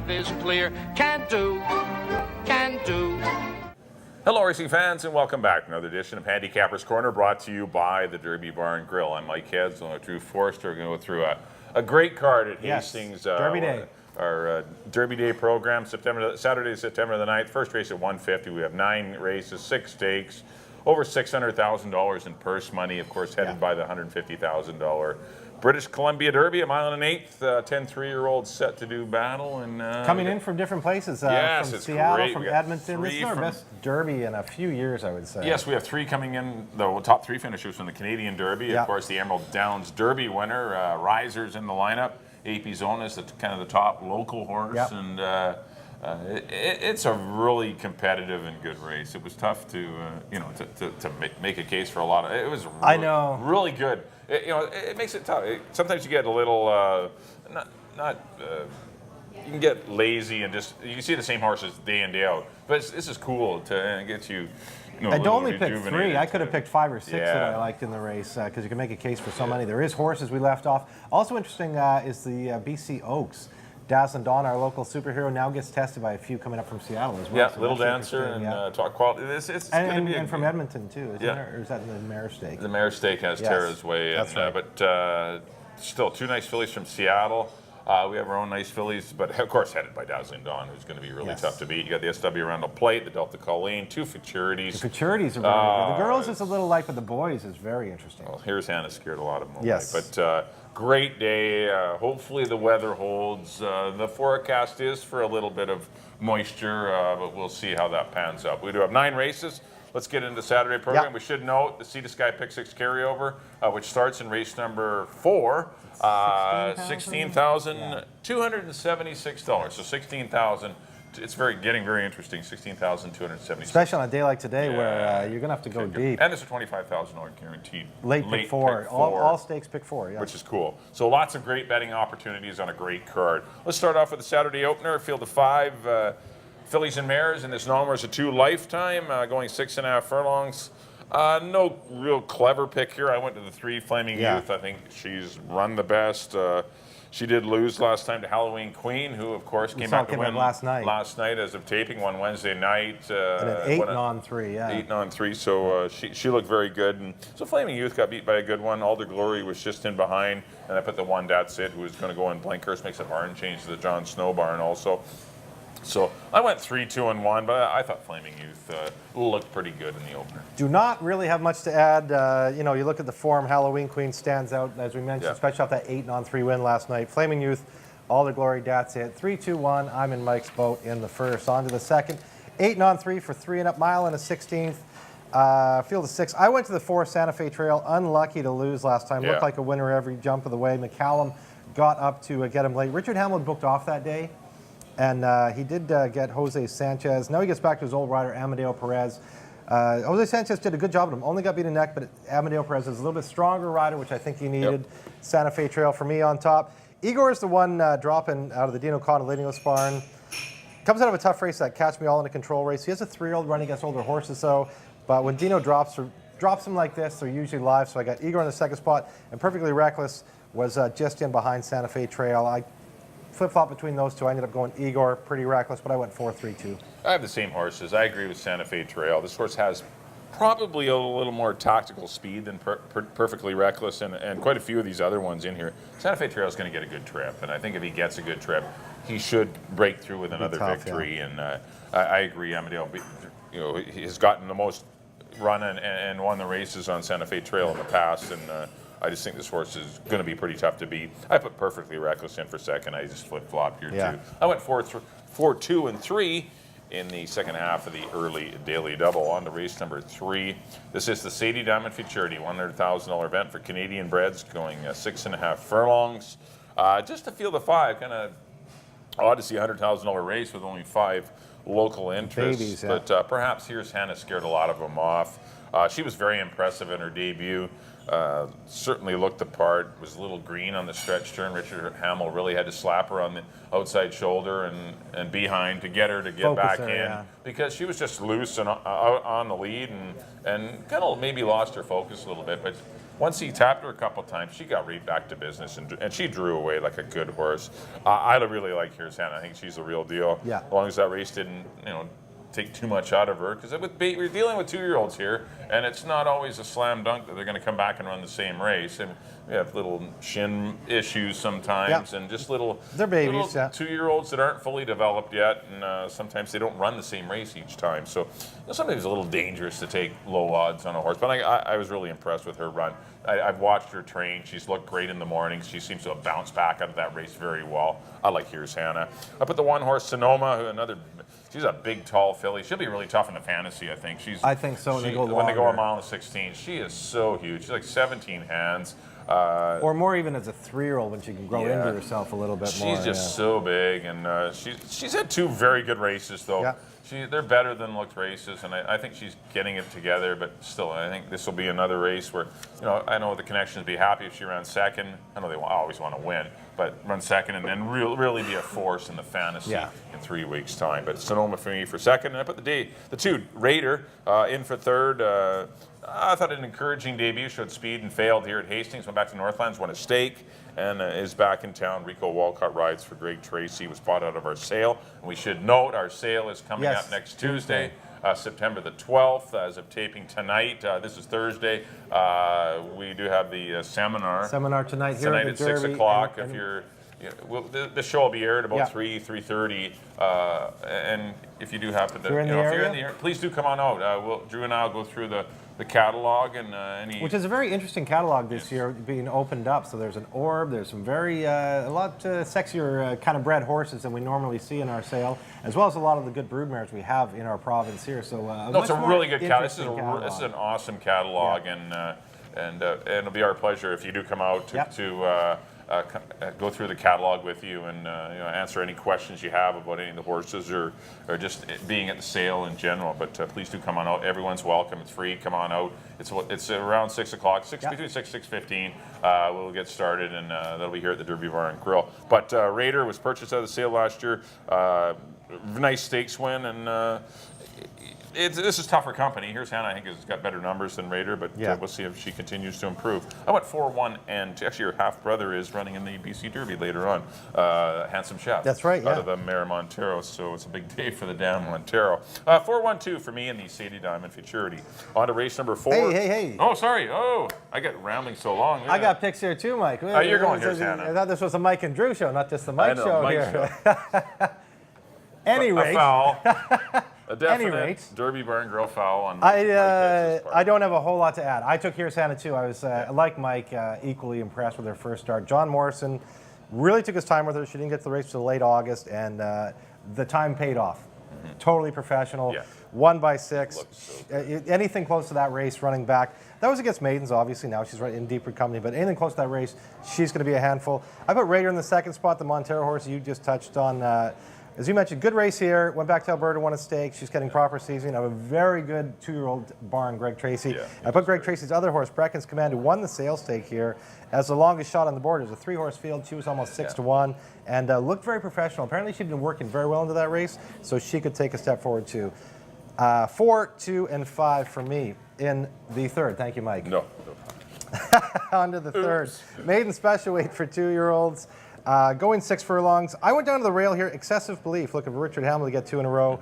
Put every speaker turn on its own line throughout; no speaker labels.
path is clear. Can do, can do.
Hello, racing fans, and welcome back to another edition of Handicappers Corner, brought to you by the Derby Bar and Grill. I'm Mike Heads, along with Drew Forster. We're going to go through a great card at Hastings.
Derby Day.
Our Derby Day program, Saturday, September the 9th. First race at 150. We have 9 races, 6 stakes, over $600,000 in purse money, of course, headed by the $150,000 British Columbia Derby, a mile and an eighth, 10 3-year-olds set to do battle. And
coming in from different places,
yes,
from
it's
Seattle,
great.
from Edmonton. This is our best Derby in a few years, I would say.
Yes, we have 3 coming in, the top 3 finishers from the Canadian Derby. Of course, the Emerald Downs Derby winner, Risers in the lineup. AP Zone is kind of the top local horse, and it's a really competitive and good race. It was tough to make a case for a lot of. It was really good. It makes it tough. Sometimes you get a little you can get lazy and just you can see the same horses day in day out. But this is cool to get you.
I only picked 3. I could have picked 5 or 6 that I liked in the race because you can make a case for so many. There is horses we left off. Also interesting is the BC Oaks. Dazzling Dawn, our local superhero, now gets tested by a few coming up from Seattle as well.
Yeah, so Little Dancer and Talk Quality. It's going to be
from Edmonton too, isn't there? Or is that the Mare Stake?
The Mare Stake has Tara's Way.
That's right.
But still, 2 nice fillies from Seattle. We have our own nice fillies, but of course headed by Dazzling Dawn, who's going to be really tough to beat. You got the SW Randall Plate, the Delta Colleen, 2 Futurities.
The Futurities are very good. The girls is a little light, but the boys is very interesting.
Well, here's Hannah scared a lot of them.
Yes.
But great day. Hopefully the weather holds. The forecast is for a little bit of moisture, but we'll see how that pans out. We do have 9 races. Let's get into the Saturday program. We should note the Sea to Sky Pick 6 carryover, which starts in race number 4. $16,276. So $16,000. It's getting very interesting. $16,276.
Especially on a day like today, where you're going to have to go deep.
And it's a $25,000 guaranteed.
Late pick 4. All stakes pick 4.
Which is cool. So lots of great betting opportunities on a great card. Let's start off with the Saturday opener. Field of 5 fillies and mares, and this number is a 2 lifetime, going 6.5 furlongs. No real clever pick here. I went to the 3 Flaming Youth. I think she's run the best. She did lose last time to Halloween Queen, who of course came out to win
last night.
Last night as of taping, won Wednesday night.
And an 8 on 3,
8 on 3. So she looked very good. And so Flaming Youth got beat by a good one. Alder Glory was just in behind, and I put the 1 That's It, who was going to go in. Blankhurst makes a barn change to the John Snow barn also. So I went 3, 2, and 1, but I thought Flaming Youth looked pretty good in the opener.
Do not really have much to add. You look at the form. Halloween Queen stands out, as we mentioned, especially off that 8 on 3 win last night. Flaming Youth, all the glory, that's it. 3, 2, 1. I'm in Mike's boat in the first. On to the second. 8 on 3 for 3 and up, mile and a 16th. Field of 6. I went to the 4 Santa Fe Trail. Unlucky to lose last time. Looked like a winner every jump of the way. McCallum got up to get him late. Richard Hamill booked off that day. And he did get Jose Sanchez. Now he gets back to his old rider, Amadeo Perez. Jose Sanchez did a good job of him. Only got beat in neck, but Amadeo Perez is a little bit stronger rider, which I think he needed. Santa Fe Trail for me on top. Igor is the one dropping out of the Dino Condolinio barn. Comes out of a tough race, that Catch Me All in a control race. He has a 3-year-old running against older horses, though. But when Dino drops them like this, they're usually live. So I got Igor in the second spot, and Perfectly Reckless was just in behind Santa Fe Trail. I flip-flop between those 2. I ended up going Igor, Pretty Reckless, but I went 4, 3, 2.
I have the same horses. I agree with Santa Fe Trail. This horse has probably a little more tactical speed than Perfectly Reckless and quite a few of these other ones in here. Santa Fe Trail is going to get a good trip, and I think if he gets a good trip, he should break through with another victory. And I agree, Amadeo. He's gotten the most run and won the races on Santa Fe Trail in the past, and I just think this horse is going to be pretty tough to beat. I put Perfectly Reckless in for second. I just flip-flopped here too. I went 4, 2, and 3 in the second half of the early daily double. On to race number 3. This is the Sadie Diamond Futurity, $100,000 event for Canadian breds, going 6.5 furlongs. Just a field of 5, kind of odd to see a $100,000 race with only 5 local interests.
Babies,
but perhaps here's Hannah scared a lot of them off. She was very impressive in her debut. Certainly looked the part, was a little green on the stretch turn. Richard Hamill really had to slap her on the outside shoulder and behind to get her to get back in, because she was just loose and out on the lead and kind of maybe lost her focus a little bit. But once he tapped her a couple times, she got right back to business, and she drew away like a good horse. I really like Here's Hannah. I think she's the real deal.
Yeah.
As long as that race didn't, take too much out of her, because we're dealing with 2-year-olds here, and it's not always a slam dunk that they're going to come back and run the same race. And we have little shin issues sometimes, and just
they're babies,
little 2-year-olds that aren't fully developed yet, and sometimes they don't run the same race each time. So sometimes it's a little dangerous to take low odds on a horse. But I was really impressed with her run. I've watched her train. She's looked great in the mornings. She seems to have bounced back out of that race very well. I like Here's Hannah. I put the 1-horse Sonoma, she's a big, tall filly. She'll be really tough in the fantasy, I think.
I think so. When they go
when they go a mile and 16, she is so huge. She's like 17 hands.
Or more even as a 3-year-old when she can grow into herself a little bit more.
She's just so big, and she's had 2 very good races, though.
Yeah.
They're better than looked races, and I think she's getting it together. But still, I think this will be another race where, I know the Connections would be happy if she ran second. I know they always want to win, but run second and then really be a force in the fantasy in 3 weeks' time. But Sonoma for me for second, and I put the 2 Raider in for third. I thought an encouraging debut, showed speed and failed here at Hastings, went back to Northlands, won a stake, and is back in town. Rico Walcott rides for Greg Tracy, was bought out of our sale. And we should note our sale is coming up next Tuesday, September the 12th, as of taping tonight. This is Thursday. We do have the seminar.
Seminar tonight here
at
the
6
Derby,
o'clock. If you're the show will be aired about 3:30, and if you do happen to,
if you're in the
area, please do come on out. Drew and I will go through the catalog and
which is a very interesting catalog this year being opened up. So there's an Orb, there's some very a lot sexier kind of bred horses than we normally see in our sale, as well as a lot of the good broodmares we have in our province here. So
it's a really good catalog. This is an awesome catalog, and it'll be our pleasure if you do come out to go through the catalog with you and answer any questions you have about any of the horses or just being at the sale in general. But please do come on out. Everyone's welcome. It's free. Come on out. It's around 6 o'clock, between 6:15. We'll get started, and that'll be here at the Derby Bar and Grill. But Raider was purchased out of the sale last year. Nice stakes win, and this is tougher company. Here's Hannah, I think, has got better numbers than Raider, but we'll see if she continues to improve. I went 4-1, and actually her half-brother is running in the BC Derby later on, Handsome Chef.
That's right,
out of the Mare Montero, so it's a big day for the Dan Montero. 4-1-2 for me in the Sadie Diamond Futurity. On to race number 4.
Hey.
Oh, sorry. Oh, I got rambling so long.
I got picks here too, Mike.
You're going Here's Hannah.
I thought this was a Mike and Drew show, not just the Mike show
Mike
here.
Show.
Anyway.
A foul. A definite Derby Bar and Grill foul on
I don't have a whole lot to add. I took Here's Hannah too. I was, like Mike, equally impressed with her first start. John Morrison really took his time with her. She didn't get to the race until late August, and the time paid off. Totally professional.
Yeah.
Won by 6. Anything close to that race running back. That was against Maidens, obviously. Now she's right in deeper company, but anything close to that race, she's going to be a handful. I put Raider in the second spot, the Montero horse you just touched on. As you mentioned, good race here. Went back to Alberta, won a stake. She's getting proper seasoning. I have a very good 2-year-old barn, Greg Tracy.
Yeah,
I put Greg Tracy's other horse, Brecken's Command, who won the sale stake here, as the longest shot on the board. It was a 3-horse field. She was almost 6-1 and looked very professional. Apparently, she'd been working very well into that race, so she could take a step forward too. 4, 2, and 5 for me in the third. Thank you, Mike.
No.
On to the third. Maiden special weight for 2-year-olds. Going 6 furlongs. I went down to the rail here. Excessive Belief, looking for Richard Hamill to get 2 in a row.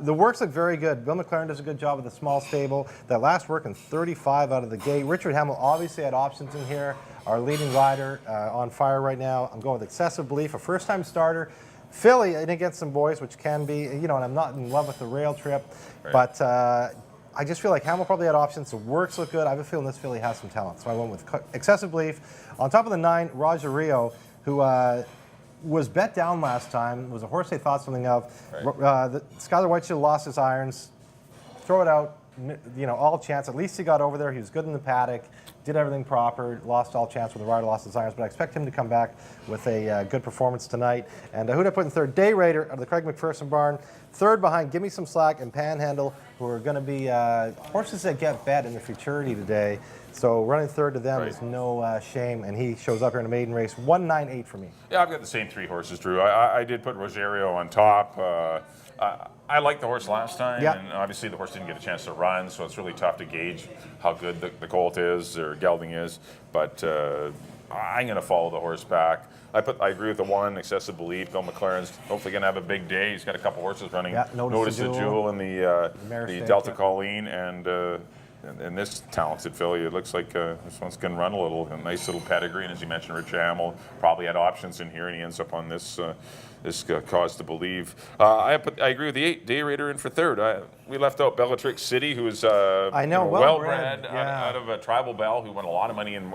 The works look very good. Bill McLaren does a good job with the small stable. That last work in 35 out of the gate. Richard Hamill obviously had options in here. Our leading rider on fire right now. I'm going with Excessive Belief, a first-time starter. Philly, and against some boys, which can be, and I'm not in love with the rail trip, but I just feel like Hamill probably had options. The works look good. I have a feeling this filly has some talent, so I went with Excessive Belief. On top of the 9, Roger Rio, who was bet down last time, was a horse they thought something of. Skylar Whiteshield lost his irons. Throw it out, all chance. At least he got over there. He was good in the paddock, did everything proper, lost all chance when the rider lost his irons. But I expect him to come back with a good performance tonight. And who did I put in third? Day Raider out of the Craig McPherson barn. Third behind Gimme Some Slack and Panhandle, who are going to be horses that get bet in the futurity today. So running third to them
Right.
is no shame, and he shows up here in a maiden race. 198 for me.
Yeah, I've got the same 3 horses, Drew. I did put Rosario on top. I liked the horse last time,
Yeah.
and obviously the horse didn't get a chance to run, so it's really tough to gauge how good the colt is or gelding is. But I'm going to follow the horse back. I agree with the 1, Excessive Belief. Bill McLaren's hopefully going to have a big day. He's got a couple horses running.
Yeah, Notice the
Jewel and the
Mare Stake,
Delta
yeah.
Colleen and this talented filly. It looks like this one's going to run a little. A nice little pedigree, and as you mentioned, Rich Hamill probably had options in here, and he ends up on this Cause to Believe. I agree with the 8, Day Raider in for third. We left out Bellatrix City, who's well-bred
yeah.
out of a Tribal Belle who won a lot of money in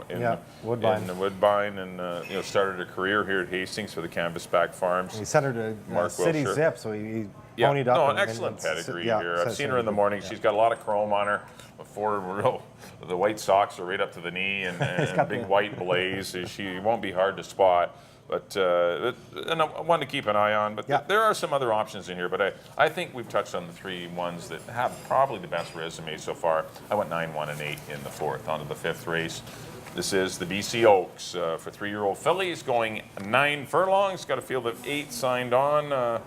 Woodbine and started a career here at Hastings for the Canvasback Farms.
He sent her to
Mark
City
Wilshire.
Zip, so he ponied up.
No, an
and
excellent pedigree
yeah,
here. I've seen her in the morning. She's got a lot of chrome on her. The white socks are right up to the knee and big white blaze. She won't be hard to spot. But and one to keep an eye on. But there are some other options in here. But I think we've touched on the 3 ones that have probably the best resume so far. I went 9, 1, and 8 in the 4th. On to the 5th race. This is the BC Oaks for 3-year-old fillies going 9 furlongs. Got a field of 8 signed on.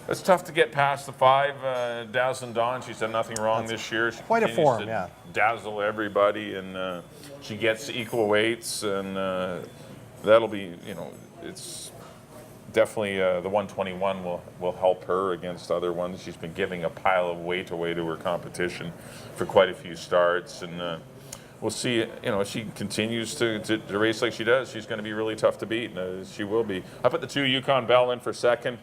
It's tough to get past the 5. Dazzling Dawn, she's done nothing wrong this year. She
quite a
continues
form,
to
yeah.
dazzle everybody, and she gets equal weights, and that'll be, it's definitely the 121 will help her against other ones. She's been giving a pile of weight away to her competition for quite a few starts, and we'll see. If she continues to race like she does, she's going to be really tough to beat. She will be. I put the 2 Yukon Bell in for second.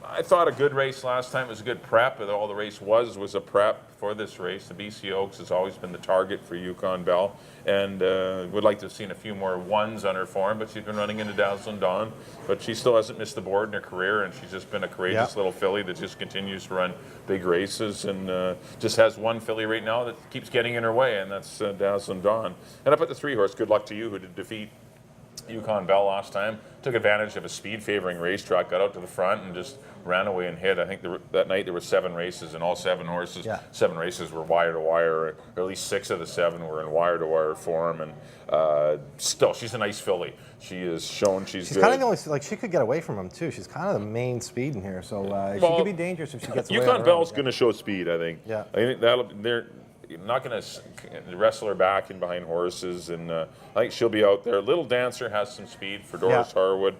I thought a good race last time. It was a good prep. All the race was a prep for this race. The BC Oaks has always been the target for Yukon Bell, and would like to have seen a few more 1s on her form, but she's been running into Dazzling Dawn. But she still hasn't missed the board in her career, and she's just been a courageous little filly that just continues to run big races, and just has one filly right now that keeps getting in her way, and that's Dazzling Dawn. And I put the 3 horse, Good Luck to You, who did defeat Yukon Bell last time. Took advantage of a speed favoring racetrack, got out to the front and just ran away and hit. I think that night there were 7 races, and all 7 horses, 7 races were wire to wire, or at least 6 of the 7 were in wire to wire form. And still, she's a nice filly. She has shown she's good.
Kind of the only, she could get away from him too. She's kind of the main speed in here, so she could be dangerous if she gets away.
Yukon Bell's going to show speed, I think.
Yeah.
I think they're not going to wrestle her back in behind horses, and I think she'll be out there. Little Dancer has some speed for Doris Harwood.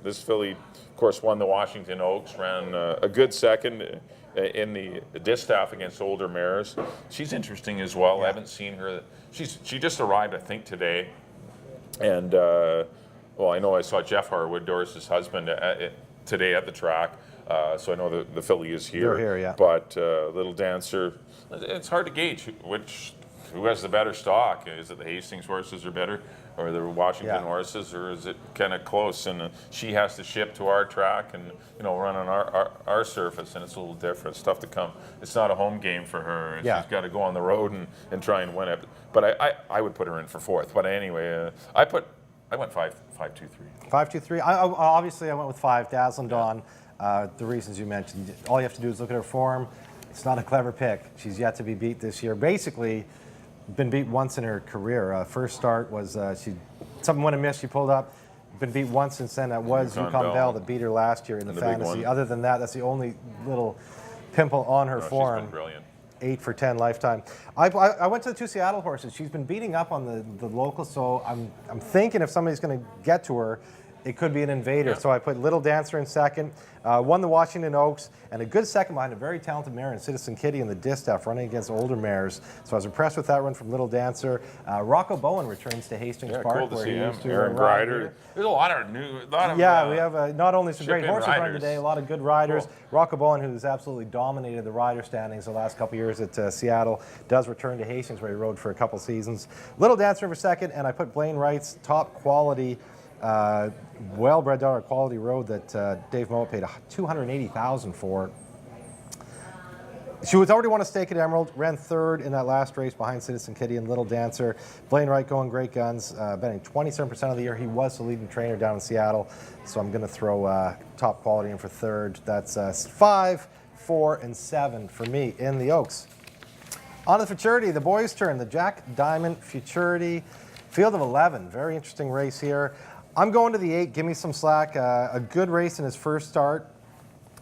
This filly, of course, won the Washington Oaks, ran a good second in the distaff against older mares. She's interesting as well. I haven't seen her. She just arrived, I think, today, and I know I saw Jeff Harwood, Doris's husband, today at the track. So I know the filly is here.
They're here, yeah.
But Little Dancer, it's hard to gauge who has the better stock. Is it the Hastings horses are better, or the Washington horses, or is it kind of close? And she has to ship to our track and run on our surface, and it's a little different. It's tough to come. It's not a home game for her. She's got to go on the road and try and win it. But I would put her in for 4th. But anyway, I went 5, 5, 2, 3.
5, 2, 3. Obviously, I went with 5. Dazzling Dawn. The reasons you mentioned. All you have to do is look at her form. It's not a clever pick. She's yet to be beat this year. Basically, been beat once in her career. First start was something went amiss. She pulled up. Been beat once since then. That was Yukon Bell that beat her last year in the fantasy. Other than that, that's the only little pimple on her form.
She's been brilliant.
8 for 10 lifetime. I went to the 2 Seattle horses. She's been beating up on the locals, so I'm thinking if somebody's going to get to her, it could be an invader. Yeah. So I put Little Dancer in second, won the Washington Oaks, and a good second behind a very talented mare in Citizen Kitty in the distaff, running against older mares. So I was impressed with that run from Little Dancer. Rocco Bowen returns to Hastings Park.
Cool to
where
see
he
him.
used to
Aaron Grider. There's a lot of
we have not only some great horses running today, a lot of good riders.
Cool.
Rocco Bowen, who's absolutely dominated the rider standings the last couple years at Seattle, does return to Hastings, where he rode for a couple seasons. Little Dancer for second, and I put Blaine Wright's top quality well-bred daughter, Quality Road, that Dave Mowat paid $280,000 for. She was already won a stake at Emerald, ran 3rd in that last race behind Citizen Kitty and Little Dancer. Blaine Wright going great guns, betting 27% of the year. He was the leading trainer down in Seattle, so I'm going to throw Top Quality in for 3rd. That's 5, 4, and 7 for me in the Oaks. On to the Futurity, the boys' turn. The Jack Diamond Futurity, field of 11. Very interesting race here. I'm going to the 8. Give me some slack. A good race in his first start,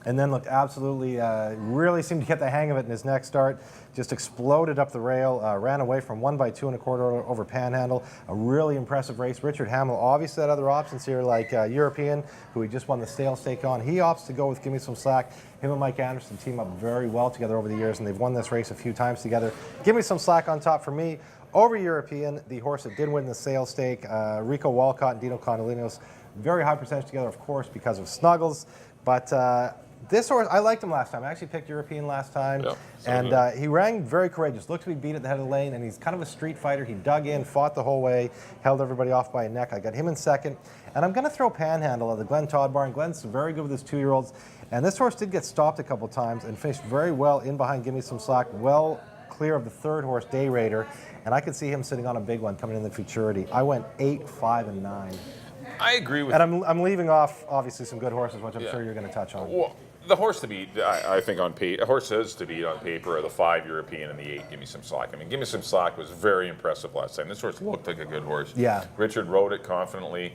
and then looked absolutely, really seemed to get the hang of it in his next start. Just exploded up the rail, ran away from 1 by 2 1/4 over Panhandle. A really impressive race. Richard Hamill obviously had other options here, like European, who he just won the Stale Stake on. He opts to go with Give Me Some Slack. Him and Mike Anderson team up very well together over the years, and they've won this race a few times together. Give Me Some Slack on top for me. Over European, the horse that did win the Sale Stake, Rico Walcott and Dino Condolinos, very high percentage together, of course, because of Snuggles. But this horse, I liked him last time. I actually picked European last time.
Yep, so
and he ran very courageous. Looked to be beat at the head of the lane, and he's kind of a street fighter. He dug in, fought the whole way, held everybody off by a neck. I got him in second. And I'm going to throw Panhandle at the Glenn Todd barn. Glenn's very good with his 2-year-olds. And this horse did get stopped a couple times and finished very well in behind Give Me Some Slack, well clear of the third horse, Day Raider. And I could see him sitting on a big one coming in the Futurity. I went 8, 5, and 9.
I agree with.
And I'm leaving off obviously some good horses, which I'm sure you're going to touch on.
Well, the horse to beat, I think on paper, a horse is to beat on paper are the 5 European and the 8. Give Me Some Slack. I mean, Give Me Some Slack was very impressive last time. This horse looked like a good horse.
Yeah.
Richard rode it confidently,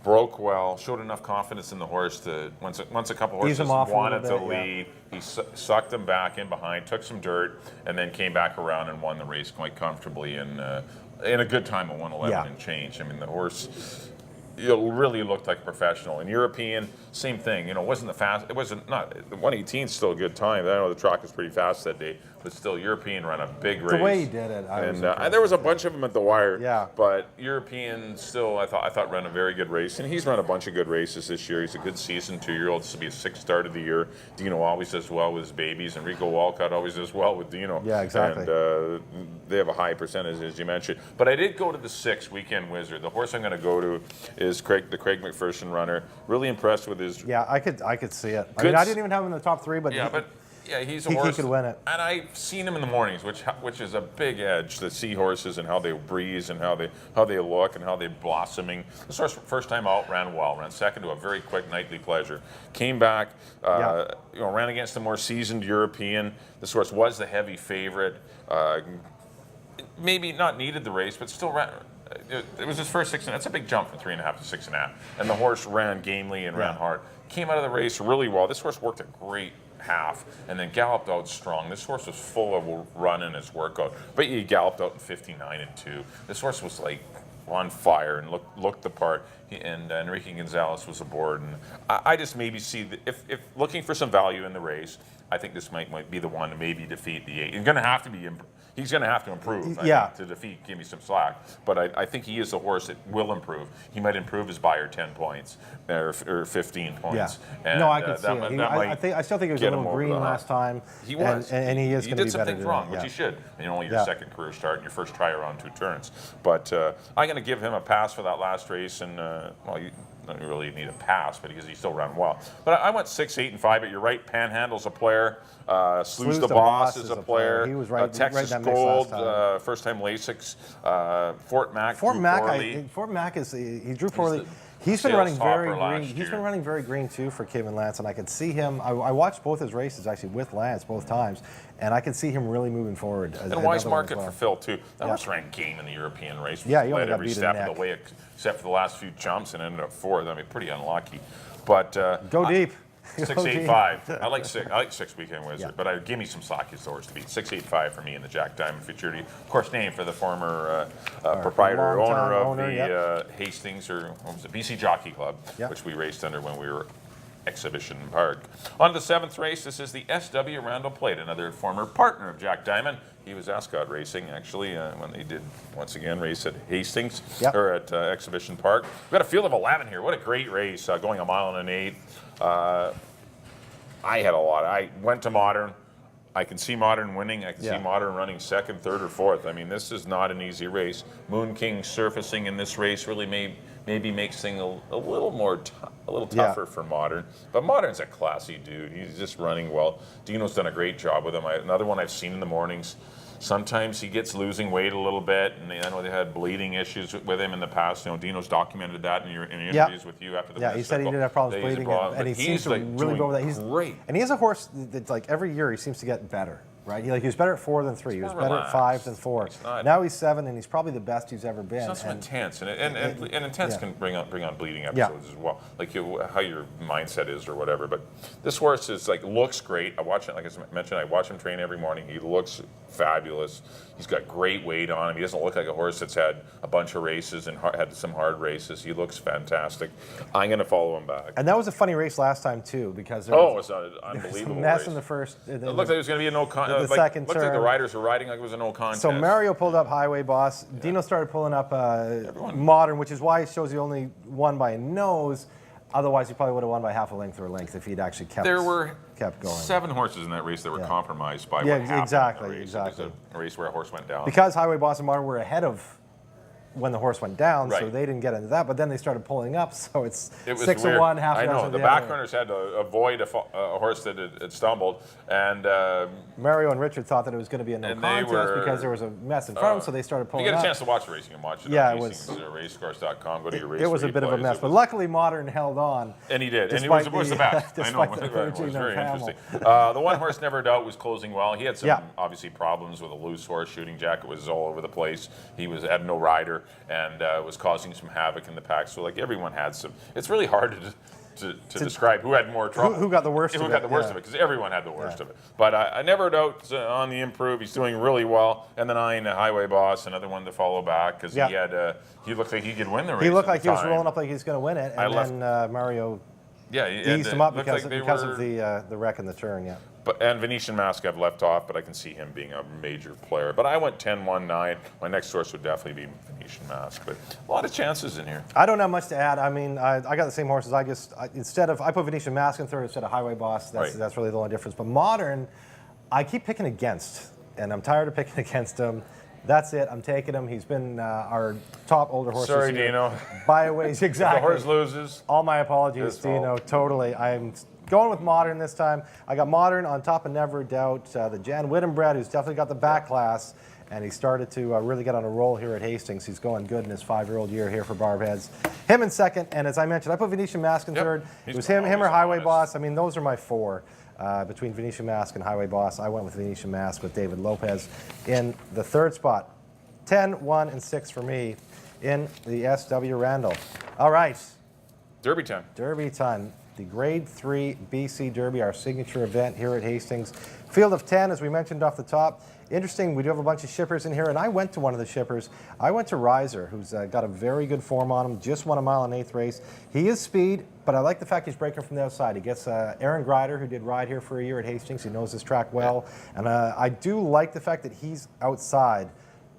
broke well, showed enough confidence in the horse to once a couple horses wanted to lead, he sucked them back in behind, took some dirt, and then came back around and won the race quite comfortably in a good time of 1:11 and change. I mean, the horse. It really looked like a professional. In European, same thing. You know, it wasn't the fast. It wasn't not. 1:18 is still a good time. I know the track was pretty fast that day, but still, European ran a big race.
The way he did it,
and there was a bunch of them at the wire.
Yeah.
But European still, I thought ran a very good race, and he's run a bunch of good races this year. He's a good season 2-year-old. This will be his 6th start of the year. Dino always does well with his babies, and Rico Walcott always does well with Dino.
Yeah, exactly.
And they have a high percentage, as you mentioned. But I did go to the 6 Weekend Wizard. The horse I'm going to go to is the Craig McPherson runner. Really impressed with his.
Yeah, I could see it. I mean, I didn't even have him in the top 3, but
he's a horse.
He could win it.
And I've seen him in the mornings, which is a big edge to see horses and how they breeze and how they look and how they're blossoming. This horse, first time out, ran well, ran second to a very quick Nightly Pleasure. Came back, ran against the more seasoned European. This horse was the heavy favorite. Maybe not needed the race, but still ran. It was his first 6. That's a big jump from 3.5 to 6.5. And the horse ran gamely and ran hard. Came out of the race really well. This horse worked a great half and then galloped out strong. This horse was full of run in his workout, but he galloped out in 59 and 2. This horse was like on fire and looked the part. And Enrique Gonzalez was aboard. And I just maybe see that if looking for some value in the race, I think this might be the one to maybe defeat the 8. He's going to have to improve to defeat Give Me Some Slack. But I think he is a horse that will improve. He might improve his buyer 10 points or 15 points.
Yeah.
And
no, I could see it. I still think he was a little green last time.
He was.
And he is going to be better.
He did some things wrong, which he should. And only your second career start and your first try around 2 turns. But I'm going to give him a pass for that last race. And, you don't really need a pass, but because he still ran well. But I went 6, 8, and 5. But you're right. Panhandle's a player. Slews the Boss is a player.
He was right.
Texas
right
Gold, first time Lasix. Fort Mac. Fort
Mac is he drew poorly. He's been running very green. He's been running very green too for Kim and Lance, and I could see him. I watched both his races actually with Lance both times, and I could see him really moving forward.
And wise market for Phil too. That horse ran game in the European race.
Yeah, he only
led
got
every
beat
step
in the
of the way, except for the last few jumps, and ended up 4th. I mean, pretty unlucky. But
go deep.
6, 8, 5. I like 6 Weekend Wizard, but Give Me Some Slack is the horse to beat. 6, 8, 5 for me in the Jack Diamond Futurity. Of course, named for the former proprietor, owner of the Hastings, or what was it, BC Jockey Club, which we raced under when we were Exhibition Park. On to the 7th race. This is the SW Randall Plate, another former partner of Jack Diamond. He was Ascot Racing, actually, when they did, once again, race at Hastings, or at Exhibition Park. We've got a field of 11 here. What a great race, going a mile and an 8. I had a lot. I went to Modern. I can see Modern winning. I can see Modern running 2nd, 3rd, or 4th. I mean, this is not an easy race. Moon King surfacing in this race really maybe makes things a little tougher for Modern. But Modern's a classy dude. He's just running well. Dino's done a great job with him. Another one I've seen in the mornings. Sometimes he gets losing weight a little bit, and I know they had bleeding issues with him in the past. You know, Dino's documented that in interviews with you after the
he said he did have problems bleeding, and he seems to really go over that. He's
great.
And he has a horse that's like every year he seems to get better. right? He was better at 4 than 3. He was better at 5 than 4. Now he's 7, and he's probably the best he's ever been.
It's not so intense, and intense can bring on bleeding episodes as well, like how your mindset is or whatever. But this horse is looks great. I watch it, like I mentioned, I watch him train every morning. He looks fabulous. He's got great weight on him. He doesn't look like a horse that's had a bunch of races and had some hard races. He looks fantastic. I'm going to follow him back.
And that was a funny race last time too, because
it's an unbelievable
mess
race.
In the first.
It looked like it was going to be a no contest.
The second turn.
Looked like the riders were riding like it was a no contest.
So Mario pulled up Highway Boss. Yeah. Dino started pulling up Modern, which is why it shows he only won by a nose. Otherwise, he probably would have won by half a length or a length if he'd actually kept going.
7 horses in that race that were compromised by what happened
exactly,
in the race.
Exactly.
It was a race where a horse went down.
Because Highway Boss and Modern were ahead of when the horse went down,
right.
So they didn't get into that. But then they started pulling up, so it was 6
weird.
to 1, half.
I know the back runners had to avoid a horse that had stumbled, and
Mario and Richard thought that it was going to be a no contest because there was a mess in front of them, so they started pulling up.
You get a chance to watch the racing and watch it.
Yeah,
on
it was
racecourse.com. Go to your race.
It was a bit of a mess, but luckily Modern held on.
And he did, and it was the best. I know, it was very interesting. The one horse Never Doubt was closing well. He had some obviously problems with a loose horse. Shooting Jacket was all over the place. He had no rider and was causing some havoc in the pack. So everyone had some. It's really hard to describe who had more trouble.
Who got the worst of it.
Who got the worst of it, because everyone had the worst of it. But I Never Doubt on the improve. He's doing really well. And then Highway Boss, another one to follow back, because he looked like he could win the race.
He looked like he was rolling up like he's going to win it. And then Mario eased him up because of the wreck in the turn,
And Venetian Mask I've left off, but I can see him being a major player. But I went 10-1-9. My next horse would definitely be Venetian Mask. But a lot of chances in here.
I don't have much to add. I mean, I got the same horses. I put Venetian Mask in third instead of Highway Boss. That's really the only difference. But Modern, I keep picking against, and I'm tired of picking against him. That's it. I'm taking him. He's been our top older horse.
Sorry, Dino.
By a ways, exactly.
If the horse loses.
All my apologies, Dino. Totally. I'm going with Modern this time. I got Modern on top of Never Doubt. The Jan Whittenbred, who's definitely got the back class, and he started to really get on a roll here at Hastings. He's going good in his 5-year-old year here for Barbheads. Him in second, and as I mentioned, I put Venetian Mask in third. It was him or Highway Boss. I mean, those are my 4. Between Venetian Mask and Highway Boss, I went with Venetian Mask with David Lopez in the third spot. 10, 1, and 6 for me in the SW Randall. All right.
Derby time.
Derby time. The Grade 3 BC Derby, our signature event here at Hastings. Field of 10, as we mentioned off the top. Interesting, we do have a bunch of shippers in here, and I went to one of the shippers. I went to Riser, who's got a very good form on him, just won a mile and 8th race. He is speed, but I like the fact he's breaking from the outside. He gets Aaron Grider, who did ride here for a year at Hastings. He knows this track well. And I do like the fact that he's outside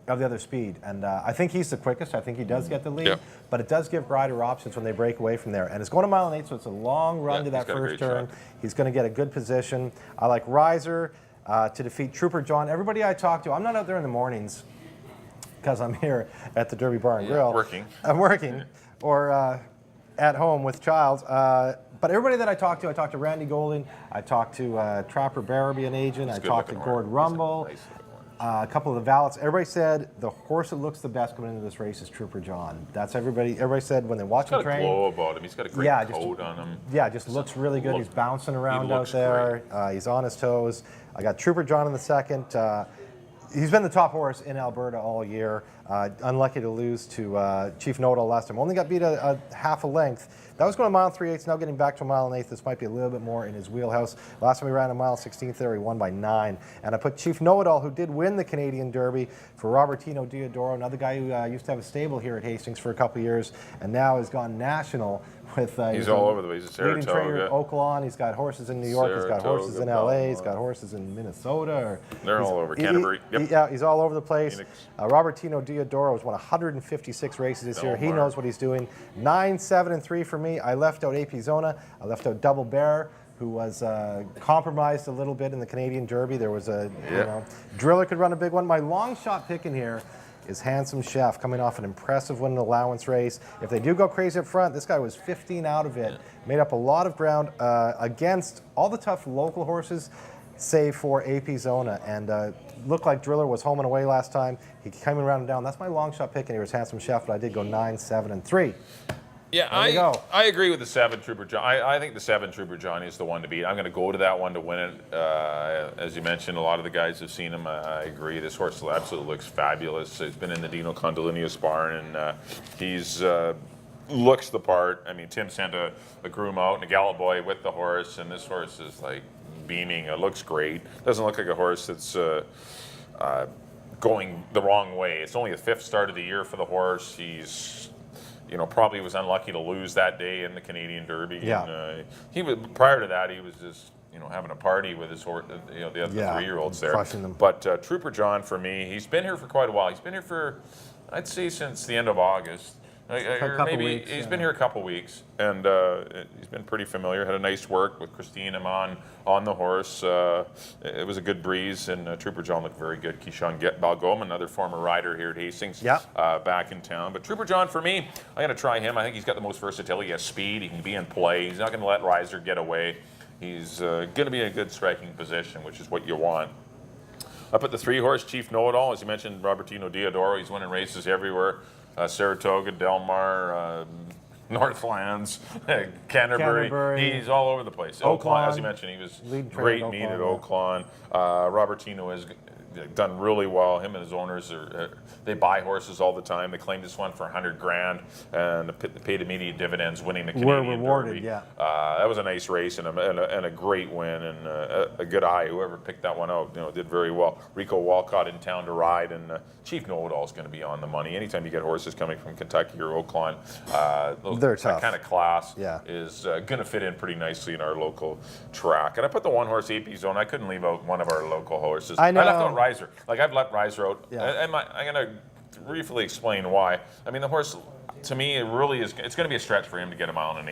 of the other speed, and I think he's the quickest. I think he does get the lead, but it does give Grider options when they break away from there. And it's going a mile and 8, so it's a long run to that first turn. He's going to get a good position. I like Riser to defeat Trooper John. Everybody I talk to, I'm not out there in the mornings because I'm here at the Derby Bar and Grill. I'm working, or at home with child. But everybody that I talk to Randy Golding, I talk to Trapper Barabee, an agent, I talk to Gord Rumble. A couple of the valets. Everybody said the horse that looks the best coming into this race is Trooper John. That's everybody. Everybody said when they watch him train.
He's got a glow about him. He's got a great coat on him.
Yeah, just looks really good. He's bouncing around out there. He's on his toes. I got Trooper John in the second. He's been the top horse in Alberta all year. Unlucky to lose to Chief Know-It-All last time. Only got beat a half a length. That was going a mile and 3/8, now getting back to a mile and 8. This might be a little bit more in his wheelhouse. Last time he ran a mile 16th there, he won by 9. And I put Chief Know-It-All, who did win the Canadian Derby, for Robertino Diodoro, another guy who used to have a stable here at Hastings for a couple of years, and now has gone national with.
He's all over the place. He's
leading trainer at Oaklawn. He's got horses in New York. He's got horses in LA. He's got horses in Minnesota.
They're all over. Canterbury.
Yeah, he's all over the place. Robertino Diodoro has won 156 races this year. He knows what he's doing. 9, 7, and 3 for me. I left out AP Zona. I left out Double Bear, who was compromised a little bit in the Canadian Derby. There was Driller could run a big one. My long shot pick in here is Handsome Chef, coming off an impressive win in allowance race. If they do go crazy up front, this guy was 15 out of it. Made up a lot of ground against all the tough local horses, save for AP Zona. And looked like Driller was home and away last time. He came around and down. That's my long shot pick in here is Handsome Chef, but I did go 9, 7, and 3.
Yeah,
There you go.
I agree with the 7 Trooper John. I think the 7 Trooper Johnny is the one to beat. I'm going to go to that one to win it. As you mentioned, a lot of the guys have seen him. I agree. This horse absolutely looks fabulous. He's been in the Dino Condolinius barn, and he's looks the part. I mean, Tim sent a groom out and a gallop boy with the horse, and this horse is like beaming. It looks great. Doesn't look like a horse that's going the wrong way. It's only the 5th start of the year for the horse. He's probably was unlucky to lose that day in the Canadian Derby.
Yeah.
And, he was prior to that. He was just having a party with his horse. The other 3-year-olds there.
Crushing them.
But Trooper John for me, he's been here for quite a while. He's been here for, I'd say, since the end of August. He's been here a couple weeks, and he's been pretty familiar. Had a nice work with Christine Amon on the horse. It was a good breeze, and Trooper John looked very good. Keyshawn Balgoma, another former rider here at Hastings, back in town. But Trooper John, for me, I'm going to try him. I think he's got the most versatility. He has speed. He can be in play. He's not going to let Riser get away. He's going to be in a good striking position, which is what you want. I put the 3-horse Chief Know-It-All, as you mentioned, Robertino Diodoro. He's winning races everywhere. Saratoga, Del Mar, Northlands, Canterbury. He's all over the place. Oaklawn, as you mentioned, he was great meet at Oaklawn. Robertino has done really well. Him and his owners they buy horses all the time. They claimed this one for $100,000 and paid immediate dividends, winning the Canadian
rewarded,
Derby.
yeah.
That was a nice race and a great win and a good eye. Whoever picked that one out, did very well. Rico Walcott in town to ride, and Chief Know-It-All is going to be on the money. Anytime you get horses coming from Kentucky or Oaklawn,
they're tough.
That kind of class
Yeah.
is going to fit in pretty nicely in our local track. And I put the 1-horse AP Zone. I couldn't leave out one of our local horses.
I know.
I left out Riser. I've left Riser out.
Yeah.
And I'm going to briefly explain why. I mean, the horse, to me, it really is. It's going to be a stretch for him to get a 1.1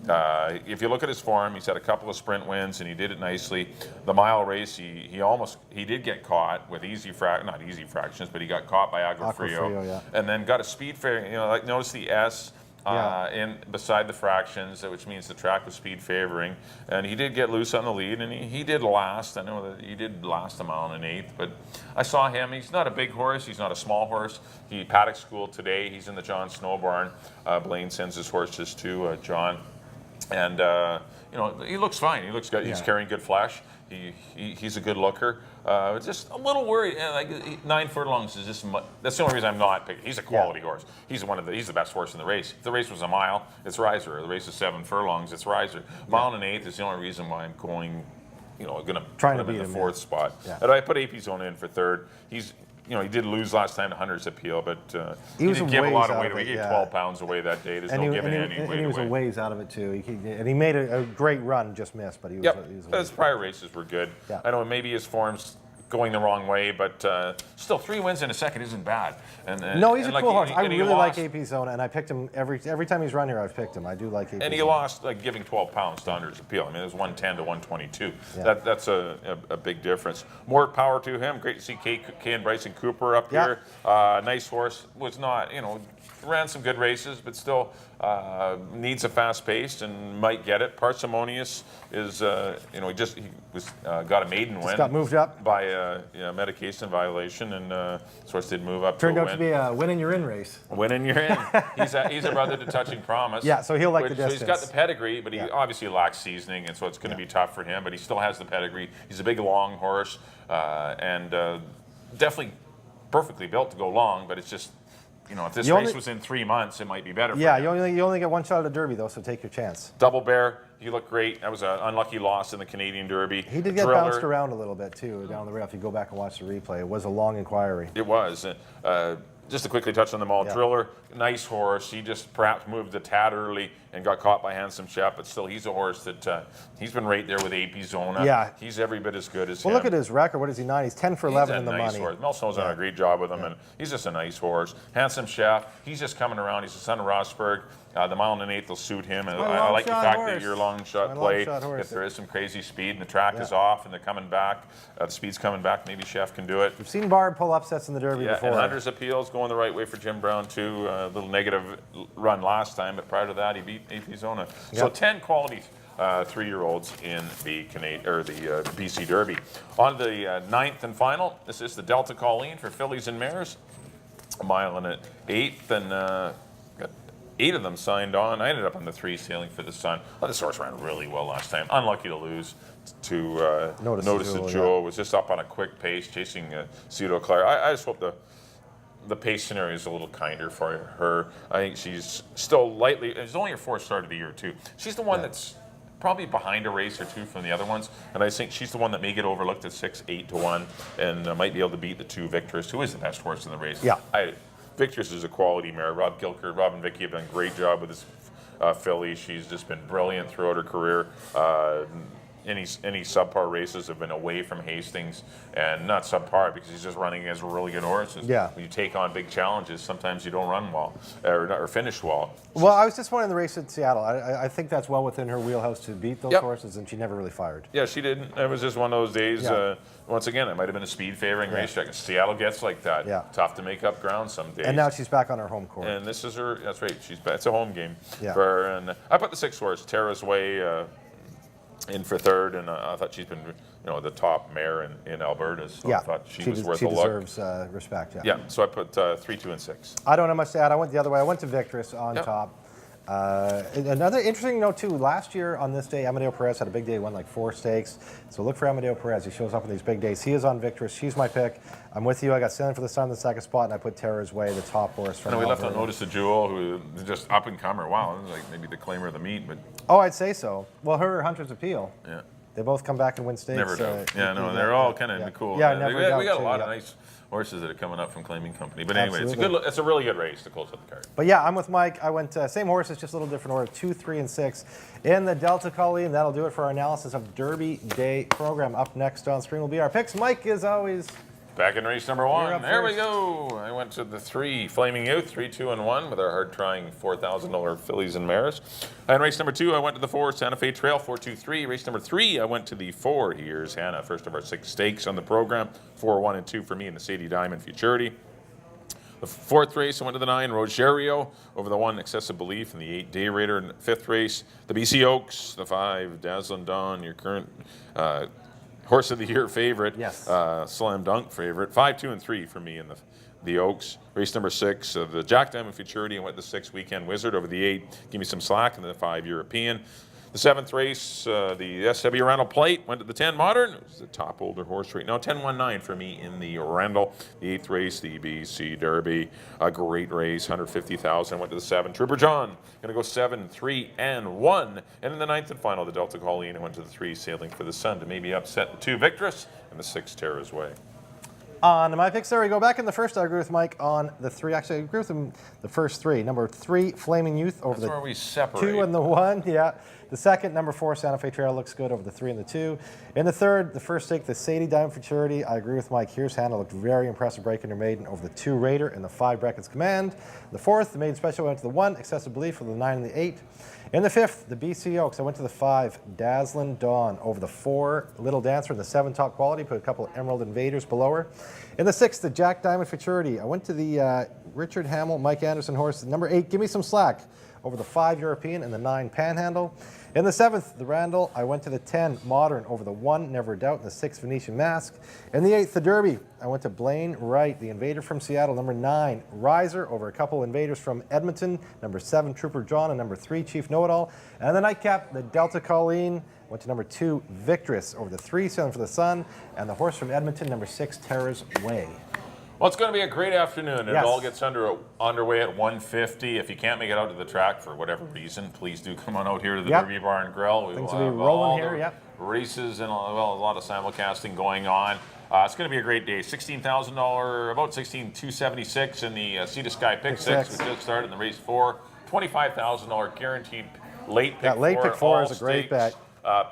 miles. If you look at his form, he's had a couple of sprint wins and he did it nicely. The mile race, he did get caught with not easy fractions, but he got caught by Agrafrio, and then got a speed fair. Notice the S. In beside the fractions, which means the track was speed favoring, and he did get loose on the lead, and he did last. I know that he did last a 1.1 miles, but I saw him. He's not a big horse. He's not a small horse. He paddock school today. He's in the John Snow barn. Blaine sends his horses to John, and he looks fine. He looks good. He's carrying good flesh. He's a good looker. Just a little worried. 9 furlongs is just. That's the only reason I'm not picking. He's a quality horse. He's the best horse in the race. If the race was a mile, it's Riser. If the race is 7 furlongs, it's Riser. 1.1 miles is the only reason why I'm going. Going to put him in the 4th spot. Yeah. And I put AP Zone in for 3rd. He did lose last time to Hunter's Appeal, but he didn't give a lot of weight away. He gave 12 pounds away that day. There's no giving any weight away.
And he was a ways out of it, too. He made a great run, just missed, but he was
his prior races were good. Yeah. I know maybe his form's going the wrong way, but still 3 wins in a second isn't bad.
No, he's a cool horse. I really like AP Zone, and I picked him every time he's run here. I've picked him. I do like AP.
And he lost giving 12 pounds to Hunter's Appeal. I mean, it was 110 to 122. Yeah. That's a big difference. More power to him. Great to see Kay and Bryson Cooper up here. Nice horse. Was not ran some good races, but still needs a fast pace and might get it. Parsimonious is he was got a maiden win.
Got moved up
by a medication violation, and this horse did move up.
Turned out to be a win you're in race.
Win you're in. He's a brother to Touching Promise.
Yeah, so he'll like the distance.
So he's got the pedigree, but he obviously lacks seasoning, and so it's going to be tough for him. But he still has the pedigree. He's a big, long horse, and definitely perfectly built to go long. But it's just. If this race was in 3 months, it might be better for him.
You only get one shot at the Derby, though, so take your chance.
Double Bear, he looked great. That was an unlucky loss in the Canadian Derby.
He did get bounced around a little bit, too, down the rail. If you go back and watch the replay, it was a long inquiry.
It was. Just to quickly touch on them all, Driller, nice horse. He just perhaps moved a tad early and got caught by Handsome Chef, but still, he's a horse that he's been right there with AP Zona.
Yeah.
He's every bit as good as him.
Well, look at his record. What is he, 9? He's 10 for 11 in the money.
Horse. Mel Snow's done a great job with him, and he's just a nice horse. Handsome Chef, he's just coming around. He's the son of Rossberg. The 1.1 miles will suit him. And I like the fact that your long shot play, if there is some crazy speed and the track is off and they're coming back, the speed's coming back, maybe Chef can do it.
We've seen Bard pull upsets in the Derby before.
And Hunter's Appeal's going the right way for Jim Brown, too. A little negative run last time, but prior to that, he beat AP Zona. So 10 quality 3-year-olds in the BC Derby. On the 9th and final, this is the Delta Colleen for fillies and mares. 1.1 miles, and got 8 of them signed on. I ended up on the 3 sailing for the Sun. Oh, this horse ran really well last time. Unlucky to lose to Notice the Jewel. Was just up on a quick pace, chasing Pseudo Claire. I just hope the pace scenario is a little kinder for her. I think she's still lightly. It's only her 4th start of the year too. She's the one that's probably behind a race or 2 from the other ones, and I think she's the one that may get overlooked at 6, 8 to 1, and might be able to beat the 2 Victorous, who is the best horse in the race.
Yeah.
Victorous is a quality mare. Rob and Vicky have done a great job with this filly. She's just been brilliant throughout her career. Any subpar races have been away from Hastings, and not subpar because he's just running as a really good horse.
Yeah.
When you take on big challenges, sometimes you don't run well or finish well.
Well, I was disappointed in the race at Seattle. I think that's well within her wheelhouse to beat those horses, and she never really fired.
Yeah, she didn't. It was just one of those days.
Yeah.
Once again, it might have been a speed favoring racetrack. Seattle gets like that.
Yeah.
Tough to make up ground some days.
And now she's back on her home court.
And this is her. That's right. She's back. It's a home game
Yeah.
for her. And I put the 6 horse, Tara's Way, in for 3rd, and I thought she's been, the top mare in Alberta. So I thought she was worth a look.
She deserves respect. Yeah.
Yeah. So I put 3, 2, and 6.
I don't have much to add. I went the other way. I went to Victorous on top. Another interesting note too. Last year on this day, Amadeo Perez had a big day. Won like 4 stakes. So look for Amadeo Perez. He shows up on these big days. He is on Victorous. She's my pick. I'm with you. I got Sailing for the Sun in the 2nd spot, and I put Tara's Way, the top horse from.
And we left
Alberta.
on Notice the Jewel, who is just up and comer. Wow, this is like maybe the claimer of the meet, but
Oh, I'd say so. Well, her Hunter's Appeal.
yeah.
They both come back and win stakes.
Never doubt. They're all kind of cool.
Yeah,
we
never doubt
got a
too,
lot of nice horses that are coming up from Claiming Company. But anyway,
Absolutely.
it's a really good race to close up the card.
But yeah, I'm with Mike. I went same horses, just a little different order, 2, 3, and 6 in the Delta Colleen. That'll do it for our analysis of Derby Day program. Up next on screen will be our picks. Mike, as always.
Back in race number
You're
1.
up
There we
first.
go. I went to the 3 Flaming Youth, 3, 2, and 1 with our hard-trying $4,000 fillies and mares. And race number 2, I went to the 4 Santa Fe Trail, 4, 2, 3. Race number 3, I went to the 4. Here's Hannah, first of our 6 stakes on the program. 4, 1, and 2 for me in the Sadie Diamond Futurity. The 4th race, I went to the 9, Rogerio, over the 1, Excessive Belief, and the 8, Day Raider. In the 5th race, the BC Oaks, the 5, Dazzling Dawn, your current Horse of the Year favorite.
Yes.
Slam dunk favorite. 5, 2, and 3 for me in the Oaks. Race number 6, the Jack Diamond Futurity, and went the 6 Weekend Wizard over the 8. Give me some slack, and the 5 European. The 7th race, the SW Randall Plate, went to the 10 Modern. It was the top older horse right now. 10-1-9 for me in the Randall. The 8th race, the BC Derby. A great race, 150,000. Went to the 7. Trooper John, going to go 7, 3, and 1. And in the 9th and final, the Delta Colleen, I went to the 3 Sailing for the Sun to maybe upset the 2 Victorous and the 6 Tara's Way.
On my picks, there we go. Back in the first, I agree with Mike on the 3. Actually, I agree with him the first 3. Number 3, Flaming Youth over
That's
the
where we separate.
2 and the 1. Yeah. The 2nd, number 4, Santa Fe Trail looks good over the 3 and the 2. In the 3rd, the first stake, the Sadie Diamond Futurity. I agree with Mike. Here's Hannah. Looked very impressive breaking her maiden over the 2 Raider and the 5 Brackett's Command. The 4th, the maiden special went to the 1, Excessive Belief for the 9 and the 8. In the 5th, the BC Oaks. I went to the 5, Dazzling Dawn over the 4, Little Dancer, and the 7, Top Quality. Put a couple of Emerald Invaders below her. In the 6th, the Jack Diamond Futurity. I went to the Richard Hamill, Mike Anderson horse. Number 8, Give Me Some Slack over the 5 European and the 9 Panhandle. In the 7th, the Randall, I went to the 10 Modern over the 1 Never a Doubt and the 6 Venetian Mask. In the 8th, the Derby, I went to Blaine Wright, the Invader from Seattle. Number 9, Riser over a couple Invaders from Edmonton. Number 7, Trooper John, and number 3, Chief Know-It-All. And the nightcap, the Delta Colleen, went to number 2, Victorous over the 3 Sailing for the Sun, and the horse from Edmonton, number 6, Tara's Way.
Well, it's going to be a great afternoon. It
Yes.
all gets underway at 1:50. If you can't make it out to the track for whatever reason, please do come on out here to the Derby Bar and Grill. We
Things
will
will be
have
rolling
all
here,
the
yep.
races and a lot of simulcasting going on. It's going to be a great day. $16,000, about $16,276 in the Sea to Sky Pick 6, which just started in the race 4. $25,000 guaranteed late pick 4.
That late pick 4 is a
all
great
stakes,
bet.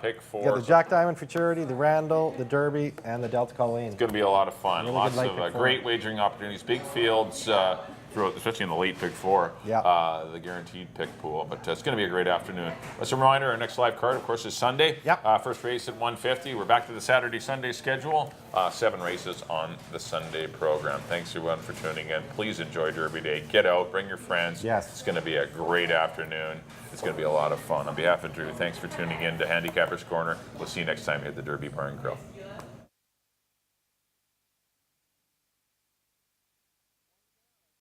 Pick 4.
You got the Jack Diamond Futurity, the Randall, the Derby, and the Delta Colleen.
It's going to be a lot of fun.
Really
Lots
good late
of
pick 4.
great wagering opportunities, big fields throughout, especially in the late pick 4, the guaranteed pick pool. But it's going to be a great afternoon. As a reminder, our next live card, of course, is Sunday.
Yep.
First race at 1:50. We're back to the Saturday-Sunday schedule. 7 races on the Sunday program. Thanks, everyone, for tuning in. Please enjoy Derby Day. Get out, bring your friends.
Yes.
It's going to be a great afternoon. It's going to be a lot of fun. On behalf of Drew, thanks for tuning in to Handicappers Corner. We'll see you next time here at the Derby Bar and Grill.